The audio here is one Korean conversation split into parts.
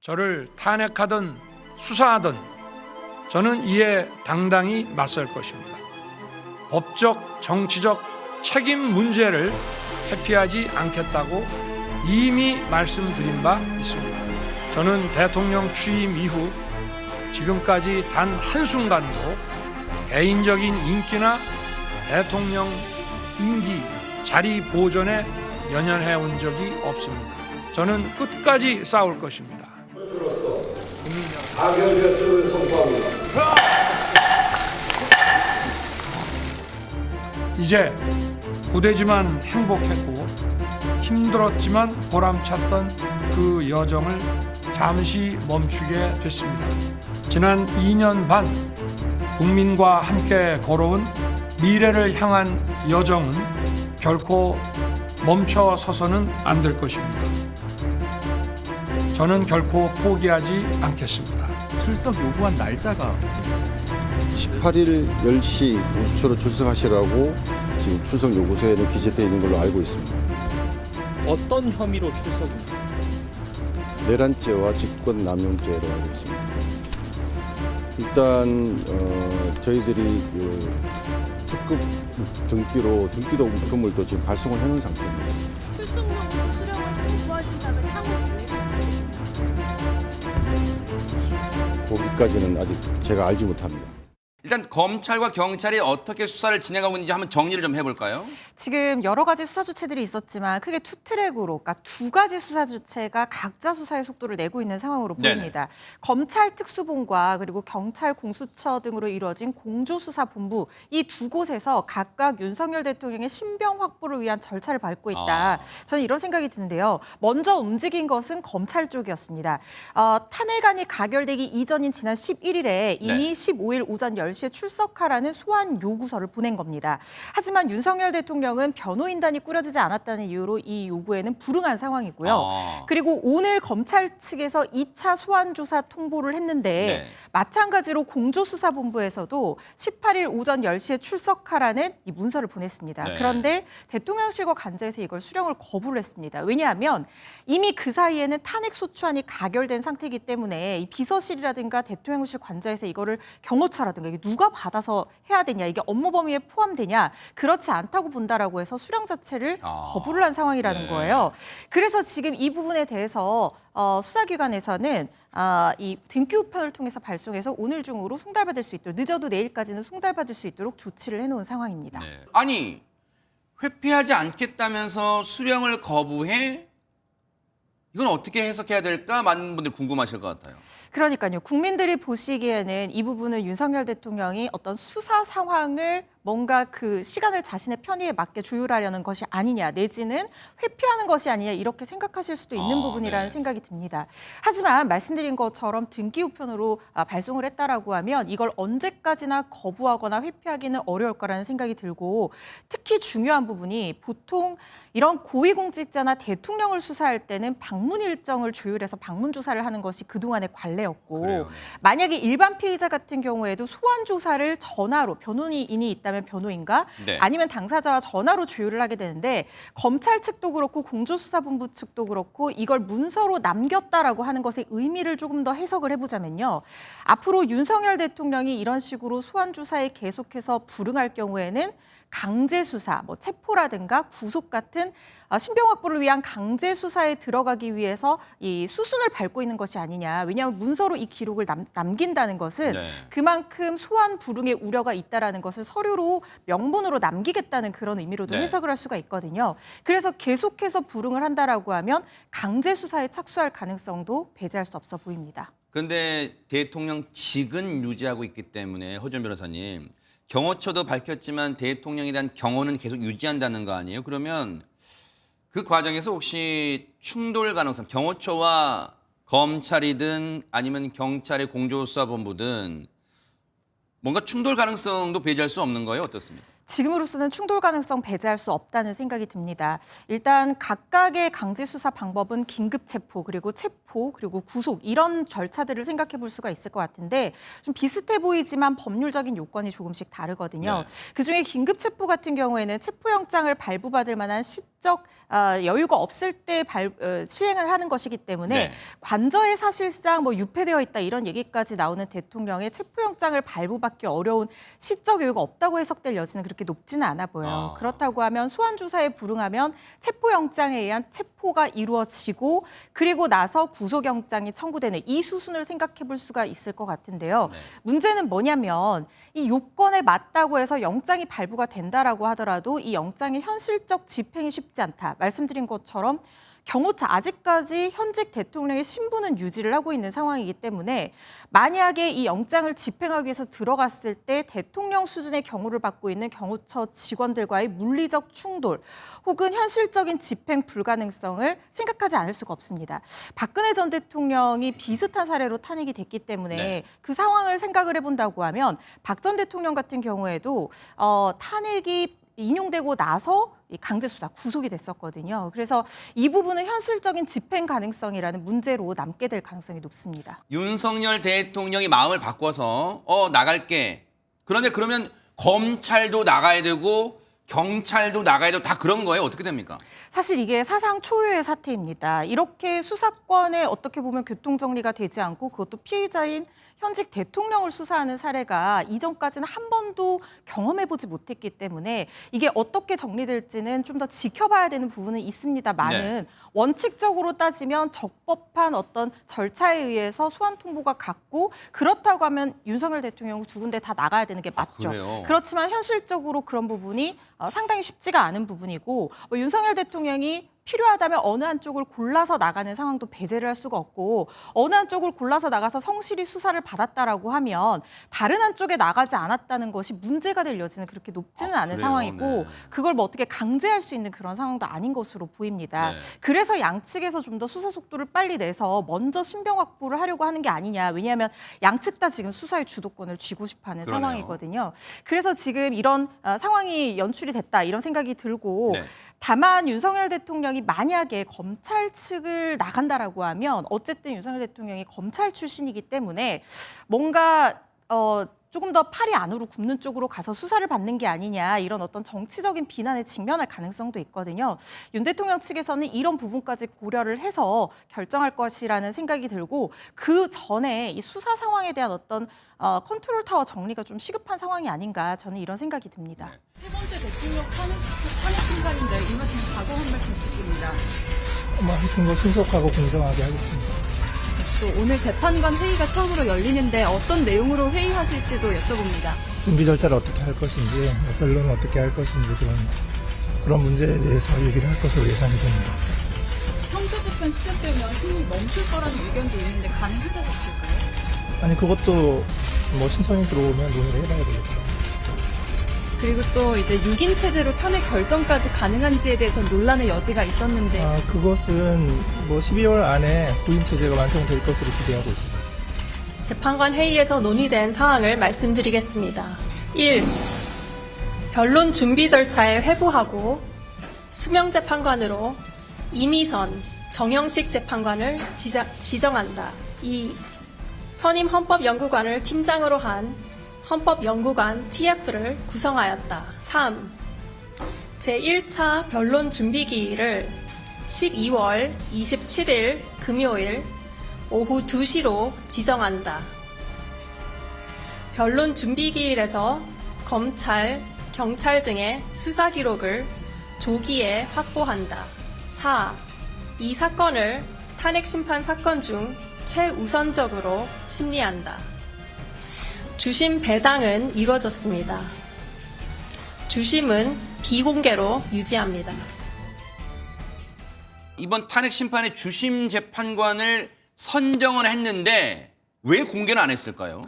저를 탄핵하든 수사하든 저는 이에 당당히 맞설 것입니다. 법적, 정치적 책임 문제를 회피하지 않겠다고 이미 말씀드린 바 있습니다. 저는 대통령 취임 이후 지금까지 단 한순간도 개인적인 인기나 대통령 임기 자리 보존에 연연해 온 적이 없습니다. 저는 끝까지 싸울 것입니다. 가결 결수를 선포합니다. 이제 고되지만 행복했고 힘들었지만 보람찼던 그 여정을 잠시 멈추게 됐습니다. 지난 2년 반 국민과 함께 걸어온 미래를 향한 여정은 결코 멈춰서서는 안 될 것입니다. 저는 결코 포기하지 않겠습니다. 출석 요구한 날짜가 18일 10시 50초로 출석하시라고 지금 출석 요구서에는 기재되어 있는 걸로 알고 있습니다. 어떤 혐의로 출석입니까? 내란죄와 직권남용죄로 알고 있습니다. 일단 저희들이 특급 등기도 우편물도 지금 발송을 해놓은 상태입니다. 출석 요구 수령을 거부하신다면 향후 계획은 거기까지는 아직 제가 알지 못합니다. 일단 검찰과 경찰이 어떻게 수사를 진행하고 있는지 한번 정리를 좀 해볼까요? 지금 여러 가지 수사 주체들이 있었지만 크게 투 트랙으로, 그러니까 두 가지 수사 주체가 각자 수사의 속도를 내고 있는 상황으로 보입니다. 검찰 특수본과 그리고 경찰 공수처 등으로 이루어진 공조수사본부 이 두 곳에서 각각 윤석열 대통령의 신병 확보를 위한 절차를 밟고 있다. 저는 이런 생각이 드는데요. 먼저 움직인 것은 검찰 쪽이었습니다. 탄핵안이 가결되기 이전인 지난 11일에 이미 15일 오전 10시에 출석하라는 소환 요구서를 보낸 겁니다. 하지만 윤석열 대통령은 변호인단이 꾸려지지 않았다는 이유로 이 요구에는 불응한 상황이고요. 그리고 오늘 검찰 측에서 2차 소환 조사 통보를 했는데 마찬가지로 공조수사본부에서도 18일 오전 10시에 출석하라는 이 문서를 보냈습니다. 그런데 대통령실과 관저에서 이걸 수령을 거부를 했습니다. 왜냐하면 이미 그 사이에는 탄핵 소추안이 가결된 상태이기 때문에 이 비서실이라든가 대통령실 관저에서 이거를 경호처라든가 이게 누가 받아서 해야 되냐, 이게 업무 범위에 포함되냐, 그렇지 않다고 본다라고 해서 수령 자체를 거부를 한 상황이라는 거예요. 그래서 지금 이 부분에 대해서 수사기관에서는 이 등기 우편을 통해서 발송해서 오늘 중으로 송달받을 수 있도록, 늦어도 내일까지는 송달받을 수 있도록 조치를 해놓은 상황입니다. 아니, 회피하지 않겠다면서 수령을 거부해? 이건 어떻게 해석해야 될까? 많은 분들 궁금하실 것 같아요. 그러니까요. 국민들이 보시기에는 이 부분은 윤석열 대통령이 어떤 수사 상황을 뭔가 그 시간을 자신의 편의에 맞게 조율하려는 것이 아니냐, 내지는 회피하는 것이 아니냐, 이렇게 생각하실 수도 있는 부분이라는 생각이 듭니다. 하지만 말씀드린 것처럼 등기 우편으로 발송을 했다라고 하면 이걸 언제까지나 거부하거나 회피하기는 어려울 거라는 생각이 들고, 특히 중요한 부분이 보통 이런 고위공직자나 대통령을 수사할 때는 방문 일정을 조율해서 방문 조사를 하는 것이 그동안의 관례였고, 만약에 일반 피의자 같은 경우에도 소환 조사를 전화로, 변호인이 있다면 변호인과 아니면 당사자와 전화로 조율을 하게 되는데, 검찰 측도 그렇고 공조수사본부 측도 그렇고 이걸 문서로 남겼다라고 하는 것의 의미를 조금 더 해석을 해보자면요. 앞으로 윤석열 대통령이 이런 식으로 소환 조사에 계속해서 불응할 경우에는 강제 수사, 체포라든가 구속 같은 신병 확보를 위한 강제 수사에 들어가기 위해서 이 수순을 밟고 있는 것이 아니냐. 왜냐하면 문서로 이 기록을 남긴다는 것은 그만큼 소환 불응의 우려가 있다라는 것을 서류로 명분으로 남기겠다는 그런 의미로도 해석을 할 수가 있거든요. 그래서 계속해서 불응을 한다라고 하면 강제 수사에 착수할 가능성도 배제할 수 없어 보입니다. 그런데 대통령직은 유지하고 있기 때문에 허준 변호사님, 경호처도 밝혔지만 대통령에 대한 경호는 계속 유지한다는 거 아니에요? 그러면 그 과정에서 혹시 충돌 가능성, 경호처와 검찰이든 아니면 경찰의 공조수사본부든 뭔가 충돌 가능성도 배제할 수 없는 거예요? 어떻습니까? 지금으로서는 충돌 가능성 배제할 수 없다는 생각이 듭니다. 일단 각각의 강제 수사 방법은 긴급 체포, 그리고 구속 이런 절차들을 생각해 볼 수가 있을 것 같은데, 좀 비슷해 보이지만 법률적인 요건이 조금씩 다르거든요. 그중에 긴급 체포 같은 경우에는 체포영장을 발부받을 만한 시점 시적 여유가 없을 때 시행을 하는 것이기 때문에 네. 관저에 사실상 뭐 유폐되어 있다 이런 얘기까지 나오는 대통령의 체포영장을 발부받기 어려운 시적 여유가 없다고 해석될 여지는 그렇게 높지는 않아 보여요. 그렇다고 하면 소환조사에 불응하면 체포영장에 의한 체포가 이루어지고 그리고 나서 구속영장이 청구되는 이 수순을 생각해 볼 수가 있을 것 같은데요. 문제는 뭐냐면 이 요건에 맞다고 해서 영장이 발부가 된다라고 하더라도 이 영장의 현실적 집행이 쉽지 않다. 말씀드린 것처럼 경호처 아직까지 현직 대통령의 신분은 유지를 하고 있는 상황이기 때문에 만약에 이 영장을 집행하기 위해서 들어갔을 때 대통령 수준의 경호를 받고 있는 경호처 직원들과의 물리적 충돌 혹은 현실적인 집행 불가능성을 생각하지 않을 수가 없습니다. 박근혜 전 대통령이 비슷한 사례로 탄핵이 됐기 때문에 네. 그 상황을 생각을 해본다고 하면 박 전 대통령 같은 경우에도 탄핵이 인용되고 나서 강제 수사 구속이 됐었거든요. 그래서 이 부분은 현실적인 집행 가능성이라는 문제로 남게 될 가능성이 높습니다. 윤석열 대통령이 마음을 바꿔서 나갈게. 그런데 그러면 검찰도 나가야 되고 경찰도 나가야 되고 다 그런 거예요? 어떻게 됩니까? 사실 이게 사상 초유의 사태입니다. 이렇게 수사권에 어떻게 보면 교통정리가 되지 않고 그것도 피의자인 현직 대통령을 수사하는 사례가 이전까지는 한 번도 경험해보지 못했기 때문에 이게 어떻게 정리될지는 좀 더 지켜봐야 되는 부분은 있습니다만은 네. 원칙적으로 따지면 적법한 어떤 절차에 의해서 소환 통보가 갔고 그렇다고 하면 윤석열 대통령 두 군데 다 나가야 되는 게 맞죠. 그래요? 그렇지만 현실적으로 그런 부분이 상당히 쉽지가 않은 부분이고 윤석열 대통령이 필요하다면 어느 한쪽을 골라서 나가는 상황도 배제를 할 수가 없고 어느 한쪽을 골라서 나가서 성실히 수사를 받았다라고 하면 다른 한쪽에 나가지 않았다는 것이 문제가 될 여지는 그렇게 높지는 않은 그래요? 상황이고 네. 그걸 뭐 어떻게 강제할 수 있는 그런 상황도 아닌 것으로 보입니다. 네. 그래서 양측에서 좀 더 수사 속도를 빨리 내서 먼저 신병 확보를 하려고 하는 게 아니냐. 왜냐하면 양측 다 지금 수사의 주도권을 쥐고 싶어하는 그러네요. 상황이거든요. 그래서 지금 이런 상황이 연출이 됐다 이런 생각이 들고 네. 다만 윤석열 대통령이 만약에 검찰 측을 나간다라고 하면 어쨌든 윤석열 대통령이 검찰 출신이기 때문에 뭔가 조금 더 팔이 안으로 굽는 쪽으로 가서 수사를 받는 게 아니냐 이런 어떤 정치적인 비난에 직면할 가능성도 있거든요. 윤 대통령 측에서는 이런 부분까지 고려를 해서 결정할 것이라는 생각이 들고 그 전에 이 수사 상황에 대한 어떤 컨트롤 타워 정리가 좀 시급한 상황이 아닌가 저는 이런 생각이 듭니다. 네. 세 번째 대통령 탄핵 신간인데 이 말씀 각오 한 말씀 드립니다. 하여튼 뭐 신속하고 공정하게 하겠습니다. 또 오늘 재판관 회의가 처음으로 열리는데 어떤 내용으로 회의하실지도 여쭤봅니다. 준비 절차를 어떻게 할 것인지, 뭐 변론을 어떻게 할 것인지 그런 문제에 대해서 얘기를 할 것으로 예상이 됩니다. 형사 재판 시작되면 심리 멈출 거라는 의견도 있는데 가능하다고 보실까요? 아니 그것도 뭐 신청이 들어오면 논의를 해봐야 되겠죠. 그리고 또 이제 6인 체제로 탄핵 결정까지 가능한지에 대해서 논란의 여지가 있었는데 그것은 뭐 12월 안에 구인 체제가 완성될 것으로 기대하고 있습니다. 재판관 회의에서 논의된 사항을 말씀드리겠습니다. 1. 변론 준비 절차에 회부하고 수명 재판관으로 이미선, 정영식 재판관을 지정한다. 2. 선임 헌법연구관을 팀장으로 한 헌법연구관 TF를 구성하였다. 3. 제1차 변론 준비기일을 12월 27일 금요일 오후 2시로 지정한다. 변론 준비기일에서 검찰, 경찰 등의 수사 기록을 조기에 확보한다. 4. 이 사건을 탄핵심판 사건 중 최우선적으로 심리한다. 주심 배당은 이루어졌습니다. 주심은 비공개로 유지합니다. 이번 탄핵 심판의 주심 재판관을 선정을 했는데 왜 공개는 안 했을까요?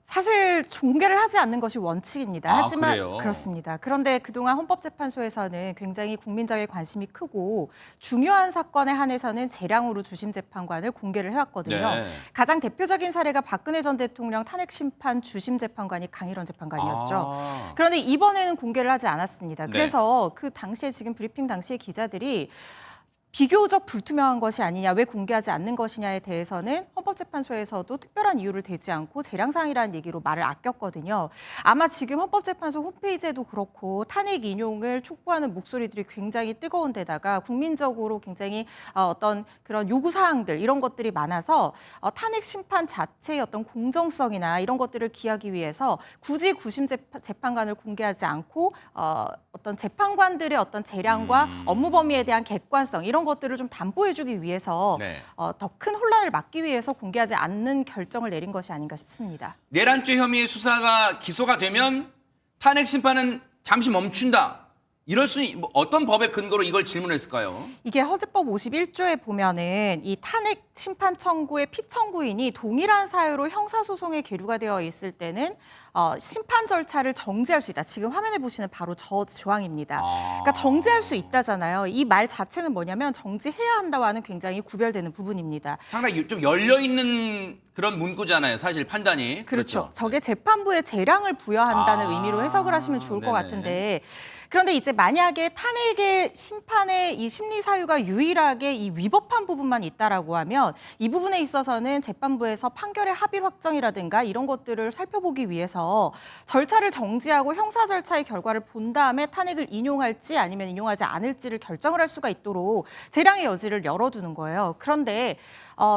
사실 공개를 하지 않는 것이 원칙입니다. 하지만 그래요? 그렇습니다. 그런데 그동안 헌법재판소에서는 굉장히 국민적인 관심이 크고 중요한 사건에 한해서는 재량으로 주심 재판관을 공개를 해왔거든요. 네. 가장 대표적인 사례가 박근혜 전 대통령 탄핵 심판 주심 재판관이 강일원 재판관이었죠. 그런데 이번에는 공개를 하지 않았습니다. 네. 그래서 그 당시에 지금 브리핑 당시에 기자들이 비교적 불투명한 것이 아니냐, 왜 공개하지 않는 것이냐에 대해서는 헌법재판소에서도 특별한 이유를 대지 않고 재량사항이라는 얘기로 말을 아꼈거든요. 아마 지금 헌법재판소 홈페이지에도 그렇고 탄핵 인용을 촉구하는 목소리들이 굉장히 뜨거운 데다가 국민적으로 굉장히 어떤 그런 요구사항들 이런 것들이 많아서 탄핵 심판 자체의 어떤 공정성이나 이런 것들을 기하기 위해서 굳이 구심 재판관을 공개하지 않고 어떤 재판관들의 어떤 재량과 업무 범위에 대한 객관성 이런 것들을 좀 담보해주기 위해서 네. 더 큰 혼란을 막기 위해서 공개하지 않는 결정을 내린 것이 아닌가 싶습니다. 내란죄 혐의 수사가 기소가 되면 탄핵 심판은 잠시 멈춘다. 이럴 수 뭐 어떤 법의 근거로 이걸 질문했을까요? 이게 헌재법 51조에 보면은 이 탄핵 심판 청구의 피청구인이 동일한 사유로 형사소송에 계류가 되어 있을 때는 심판 절차를 정지할 수 있다. 지금 화면에 보시는 바로 저 조항입니다. 그러니까 정지할 수 있다잖아요. 이 말 자체는 뭐냐면 정지해야 한다와는 굉장히 구별되는 부분입니다. 상당히 좀 열려 있는 그런 문구잖아요. 사실 판단이. 그렇죠. 저게 재판부에 재량을 부여한다는 의미로 해석을 하시면 좋을 것 네네. 같은데 그런데 이제 만약에 탄핵의 심판의 이 심리 사유가 유일하게 이 위법한 부분만 있다라고 하면 이 부분에 있어서는 재판부에서 판결의 합의 확정이라든가 이런 것들을 살펴보기 위해서 절차를 정지하고 형사 절차의 결과를 본 다음에 탄핵을 인용할지 아니면 인용하지 않을지를 결정을 할 수가 있도록 재량의 여지를 열어두는 거예요. 그런데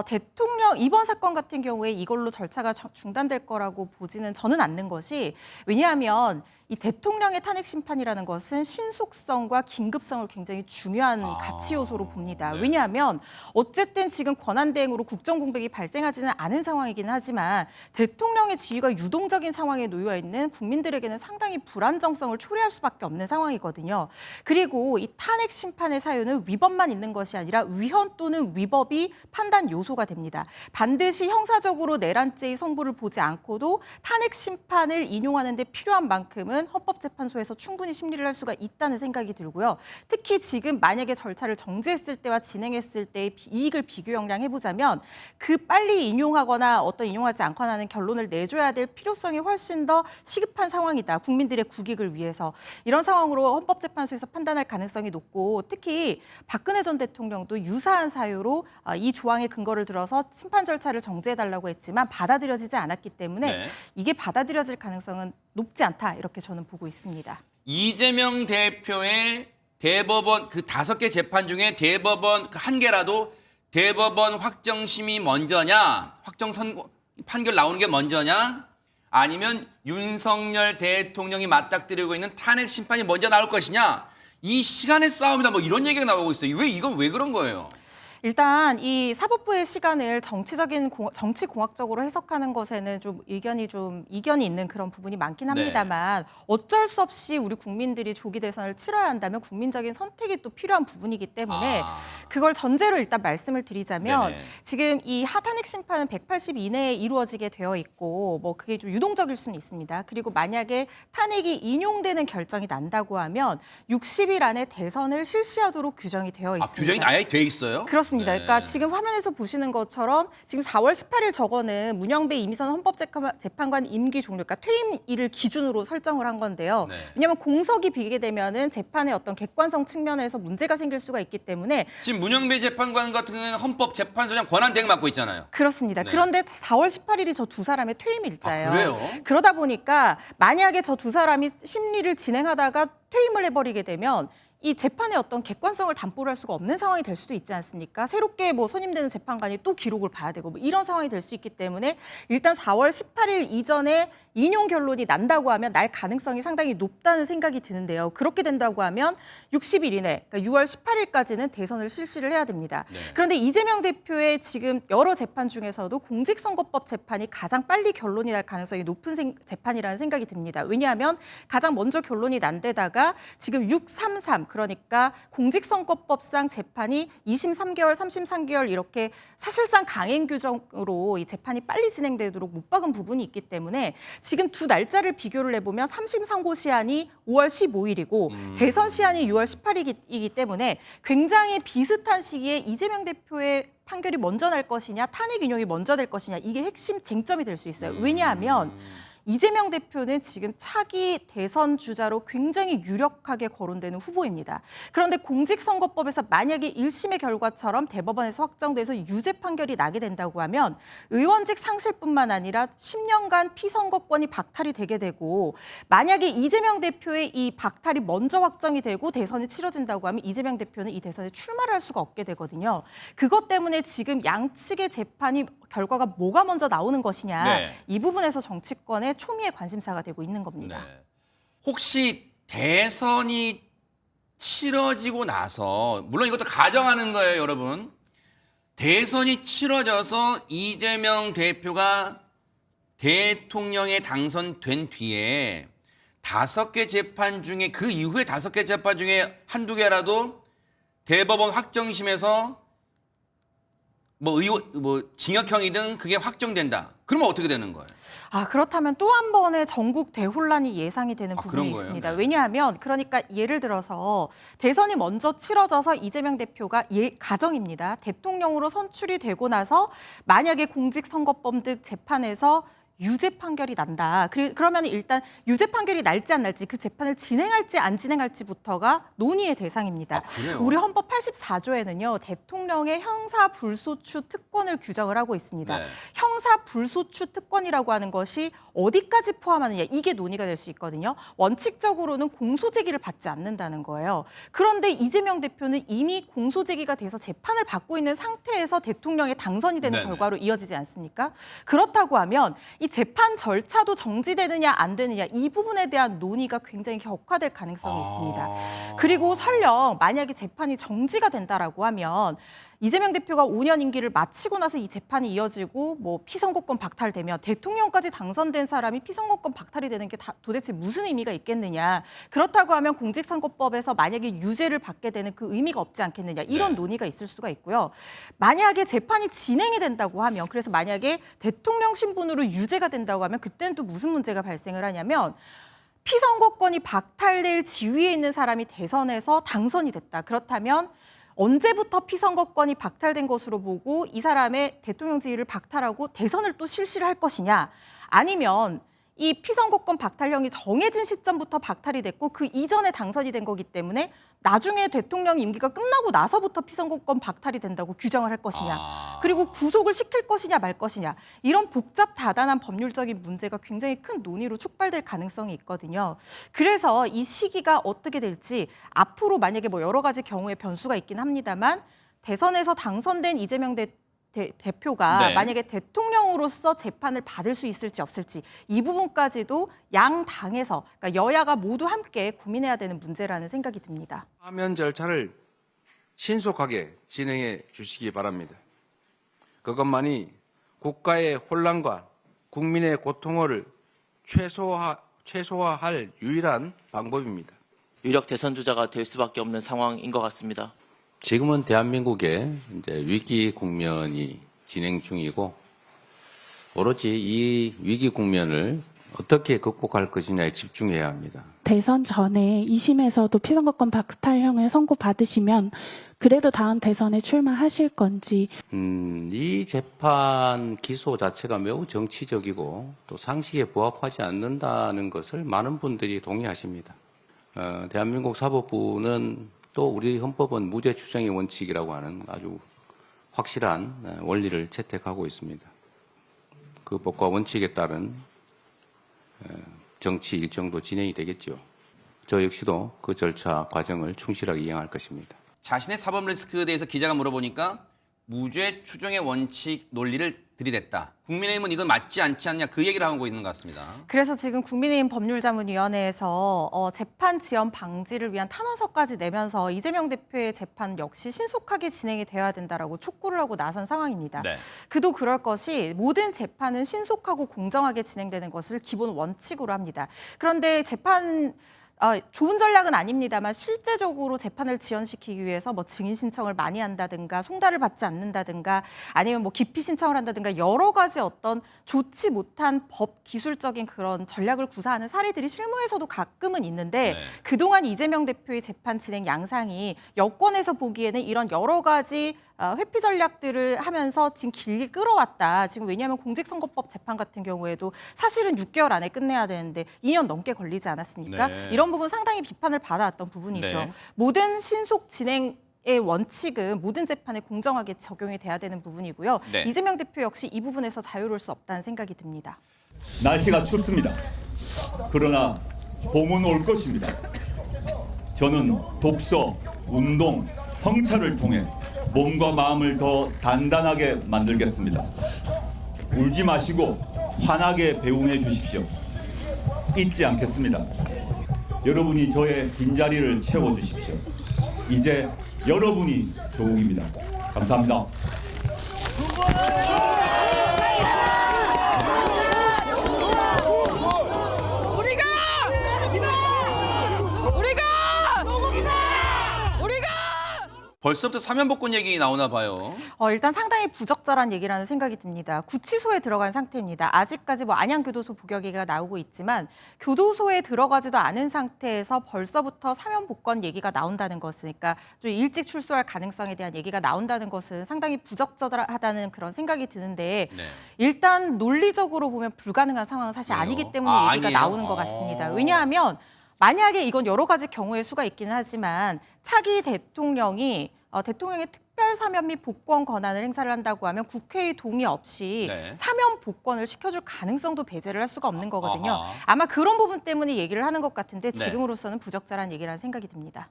대통령 이번 사건 같은 경우에 이걸로 절차가 중단될 거라고 보지는 저는 않는 것이 왜냐하면 이 대통령의 탄핵 심판이라는 것은 신속성과 긴급성을 굉장히 중요한 가치 요소로 봅니다. 네. 왜냐하면 어쨌든 지금 권한대행으로 국정공백이 발생하지는 않은 상황이긴 하지만 대통령의 지위가 유동적인 상황에 놓여 있는 국민들에게는 상당히 불안정성을 초래할 수밖에 없는 상황이거든요. 그리고 이 탄핵 심판의 사유는 위법만 있는 것이 아니라 위헌 또는 위법이 판단 요소가 됩니다. 반드시 형사적으로 내란죄의 성부를 보지 않고도 탄핵 심판을 인용하는 데 필요한 만큼은 헌법재판소에서 충분히 심리를 할 수가 있다는 생각이 들고요. 특히 지금 만약에 절차를 정지했을 때와 진행했을 때의 이익을 비교 형량해보자면 그 빨리 인용하거나 어떤 인용하지 않거나 하는 결론을 내줘야 될 필요성이 훨씬 더 시급한 상황이다. 국민들의 국익을 위해서. 이런 상황으로 헌법재판소에서 판단할 가능성이 높고 특히 박근혜 전 대통령도 유사한 사유로 이 조항의 근거를 들어서 심판 절차를 정지해달라고 했지만 받아들여지지 않았기 때문에 네. 이게 받아들여질 가능성은 높지 않다. 이렇게 저는 보고 있습니다. 이재명 대표의 대법원 그 5개 재판 중에 대법원 그 1개라도 대법원 확정심이 먼저냐, 확정 선고 판결 나오는 게 먼저냐, 아니면 윤석열 대통령이 맞닥뜨리고 있는 탄핵 심판이 먼저 나올 것이냐, 이 시간의 싸움이다. 뭐 이런 얘기가 나오고 있어요. 이건 왜 그런 거예요? 일단 이 사법부의 시간을 정치공학적으로 해석하는 것에는 좀 이견이 있는 그런 부분이 많긴 합니다만 어쩔 수 없이 우리 국민들이 조기 대선을 치러야 한다면 국민적인 선택이 또 필요한 부분이기 때문에 그걸 전제로 일단 말씀을 드리자면 네네. 지금 이 탄핵 심판은 180 이내에 이루어지게 되어 있고 뭐 그게 좀 유동적일 수는 있습니다. 그리고 만약에 탄핵이 인용되는 결정이 난다고 하면 60일 안에 대선을 실시하도록 규정이 되어 있습니다. 규정이 아예 돼 있어요? 그렇습니다. 네. 그러니까 지금 화면에서 보시는 것처럼 지금 4월 18일 저거는 문영배 이미선 헌법재판관 임기 종료, 그러니까 퇴임일을 기준으로 설정을 한 건데요. 네. 왜냐하면 공석이 비게 되면은 재판의 어떤 객관성 측면에서 문제가 생길 수가 있기 때문에 지금 문영배 재판관 같은 경우는 헌법재판소장 권한대행 맡고 있잖아요. 그렇습니다. 네. 그런데 4월 18일이 저 두 사람의 퇴임일자예요. 그래요? 그러다 보니까 만약에 저 두 사람이 심리를 진행하다가 퇴임을 해버리게 되면 이 재판의 어떤 객관성을 담보를 할 수가 없는 상황이 될 수도 있지 않습니까? 새롭게 뭐 선임되는 재판관이 또 기록을 봐야 되고 뭐 이런 상황이 될 수 있기 때문에 일단 4월 18일 이전에 인용 결론이 난다고 하면 날 가능성이 상당히 높다는 생각이 드는데요. 그렇게 된다고 하면 60일 이내, 그러니까 6월 18일까지는 대선을 실시를 해야 됩니다. 네. 그런데 이재명 대표의 지금 여러 재판 중에서도 공직선거법 재판이 가장 빨리 결론이 날 가능성이 높은 재판이라는 생각이 듭니다. 왜냐하면 가장 먼저 결론이 난 데다가 지금 633 그러니까 공직선거법상 재판이 2심 3개월, 3심 3개월 이렇게 사실상 강행 규정으로 이 재판이 빨리 진행되도록 못 박은 부분이 있기 때문에 지금 두 날짜를 비교를 해보면 3심 상고 시한이 5월 15일이고 대선 시한이 6월 18일이기 때문에 굉장히 비슷한 시기에 이재명 대표의 판결이 먼저 날 것이냐 탄핵 인용이 먼저 될 것이냐 이게 핵심 쟁점이 될 수 있어요. 왜냐하면 이재명 대표는 지금 차기 대선 주자로 굉장히 유력하게 거론되는 후보입니다. 그런데 공직선거법에서 만약에 1심의 결과처럼 대법원에서 확정돼서 유죄 판결이 나게 된다고 하면 의원직 상실뿐만 아니라 10년간 피선거권이 박탈이 되게 되고, 만약에 이재명 대표의 이 박탈이 먼저 확정이 되고 대선이 치러진다고 하면 이재명 대표는 이 대선에 출마를 할 수가 없게 되거든요. 그것 때문에 지금 양측의 재판이 결과가 뭐가 먼저 나오는 것이냐, 네. 이 부분에서 정치권의 초미의 관심사가 되고 있는 겁니다. 네. 혹시 대선이 치러지고 나서, 물론 이것도 가정하는 거예요, 여러분. 대선이 치러져서 이재명 대표가 대통령에 당선된 뒤에 5개 재판 중에, 그 이후에 5개 재판 중에 한두 개라도 대법원 확정심에서 뭐 징역형이든 그게 확정된다. 그러면 어떻게 되는 거예요? 그렇다면 또 한 번의 전국 대혼란이 예상이 되는 부분이 그런 거예요? 있습니다. 네. 왜냐하면 그러니까 예를 들어서 대선이 먼저 치러져서 이재명 대표가 가정입니다. 대통령으로 선출이 되고 나서 만약에 공직선거법 등 재판에서 유죄 판결이 난다. 그러면 일단 유죄 판결이 날지 안 날지, 그 재판을 진행할지 안 진행할지부터가 논의의 대상입니다. 그래요? 우리 헌법 84조에는요. 대통령의 형사 불소추 특권을 규정을 하고 있습니다. 네. 형사 불소추 특권이라고 하는 것이 어디까지 포함하느냐, 이게 논의가 될 수 있거든요. 원칙적으로는 공소제기를 받지 않는다는 거예요. 그런데 이재명 대표는 이미 공소제기가 돼서 재판을 받고 있는 상태에서 대통령에 당선이 되는 네네. 결과로 이어지지 않습니까? 그렇다고 하면 이 재판 절차도 정지되느냐 안 되느냐, 이 부분에 대한 논의가 굉장히 격화될 가능성이 있습니다. 그리고 설령 만약에 재판이 정지가 된다라고 하면 이재명 대표가 5년 임기를 마치고 나서 이 재판이 이어지고 뭐 피선거권 박탈되면 대통령까지 당선된 사람이 피선거권 박탈이 되는 게 도대체 무슨 의미가 있겠느냐. 그렇다고 하면 공직선거법에서 만약에 유죄를 받게 되는 그 의미가 없지 않겠느냐. 이런 논의가 있을 수가 있고요. 만약에 재판이 진행이 된다고 하면, 그래서 만약에 대통령 신분으로 유죄가 된다고 하면 그때는 또 무슨 문제가 발생을 하냐면, 피선거권이 박탈될 지위에 있는 사람이 대선에서 당선이 됐다. 그렇다면 언제부터 피선거권이 박탈된 것으로 보고 이 사람의 대통령 지위를 박탈하고 대선을 또 실시를 할 것이냐, 아니면 이 피선거권 박탈령이 정해진 시점부터 박탈이 됐고 그 이전에 당선이 된 거기 때문에 나중에 대통령 임기가 끝나고 나서부터 피선거권 박탈이 된다고 규정을 할 것이냐, 그리고 구속을 시킬 것이냐 말 것이냐, 이런 복잡 다단한 법률적인 문제가 굉장히 큰 논의로 촉발될 가능성이 있거든요. 그래서 이 시기가 어떻게 될지, 앞으로 만약에 뭐 여러 가지 경우의 변수가 있긴 합니다만, 대선에서 당선된 이재명 대표가 네. 만약에 대통령으로서 재판을 받을 수 있을지 없을지, 이 부분까지도 양 당에서, 그러니까 여야가 모두 함께 고민해야 되는 문제라는 생각이 듭니다. 파면 절차를 신속하게 진행해 주시기 바랍니다. 그것만이 국가의 혼란과 국민의 고통을 최소화할 유일한 방법입니다. 유력 대선 주자가 될 수밖에 없는 상황인 것 같습니다. 지금은 대한민국에 이제 위기 국면이 진행 중이고, 오로지 이 위기 국면을 어떻게 극복할 것이냐에 집중해야 합니다. 대선 전에 2심에서도 피선거권 박탈형을 선고받으시면 그래도 다음 대선에 출마하실 건지. 이 재판 기소 자체가 매우 정치적이고 또 상식에 부합하지 않는다는 것을 많은 분들이 동의하십니다. 대한민국 사법부는 또 우리 헌법은 무죄 추정의 원칙이라고 하는 아주 확실한 원리를 채택하고 있습니다. 그 법과 원칙에 따른 정치 일정도 진행이 되겠죠. 저 역시도 그 절차 과정을 충실하게 이행할 것입니다. 자신의 사법 리스크에 대해서 기자가 물어보니까 무죄 추정의 원칙 논리를 들이댔다. 국민의힘은 이건 맞지 않지 않냐, 그 얘기를 하고 있는 것 같습니다. 그래서 지금 국민의힘 법률자문위원회에서 재판 지연 방지를 위한 탄원서까지 내면서 이재명 대표의 재판 역시 신속하게 진행이 되어야 된다라고 촉구를 하고 나선 상황입니다. 네. 그도 그럴 것이, 모든 재판은 신속하고 공정하게 진행되는 것을 기본 원칙으로 합니다. 그런데 재판 좋은 전략은 아닙니다만 실제적으로 재판을 지연시키기 위해서 뭐 증인 신청을 많이 한다든가 송달을 받지 않는다든가 아니면 뭐 기피 신청을 한다든가 여러 가지 어떤 좋지 못한 법 기술적인 그런 전략을 구사하는 사례들이 실무에서도 가끔은 있는데 네. 그동안 이재명 대표의 재판 진행 양상이 여권에서 보기에는 이런 여러 가지 회피 전략들을 하면서 지금 길게 끌어왔다. 지금 왜냐하면 공직선거법 재판 같은 경우에도 사실은 6개월 안에 끝내야 되는데 2년 넘게 걸리지 않았습니까? 네. 이런 부분 상당히 비판을 받아왔던 부분이죠. 네. 모든 신속 진행의 원칙은 모든 재판에 공정하게 적용이 돼야 되는 부분이고요. 네. 이재명 대표 역시 이 부분에서 자유로울 수 없다는 생각이 듭니다. 날씨가 춥습니다. 그러나 봄은 올 것입니다. 저는 독서, 운동, 성찰을 통해 몸과 마음을 더 단단하게 만들겠습니다. 울지 마시고 환하게 배웅해 주십시오. 잊지 않겠습니다. 여러분이 저의 빈자리를 채워주십시오. 이제 여러분이 조국입니다. 감사합니다. 벌써부터 사면복권 얘기 나오나 봐요. 일단 상당히 부적절한 얘기라는 생각이 듭니다. 구치소에 들어간 상태입니다. 아직까지 뭐 안양교도소 부결 얘기가 나오고 있지만 교도소에 들어가지도 않은 상태에서 벌써부터 사면복권 얘기가 나온다는 것은 그러니까 좀 일찍 출소할 가능성에 대한 얘기가 나온다는 것은 상당히 부적절하다는 그런 생각이 드는데 네. 일단 논리적으로 보면 불가능한 상황은 사실 왜요? 아니기 때문에 얘기가 아니에요? 나오는 것 같습니다. 왜냐하면 만약에 이건 여러 가지 경우의 수가 있기는 하지만 차기 대통령이 대통령의 특별 사면 및 복권 권한을 행사를 한다고 하면 국회의 동의 없이 네. 사면 복권을 시켜줄 가능성도 배제를 할 수가 없는 거거든요. 아하. 아마 그런 부분 때문에 얘기를 하는 것 같은데 네. 지금으로서는 부적절한 얘기라는 생각이 듭니다.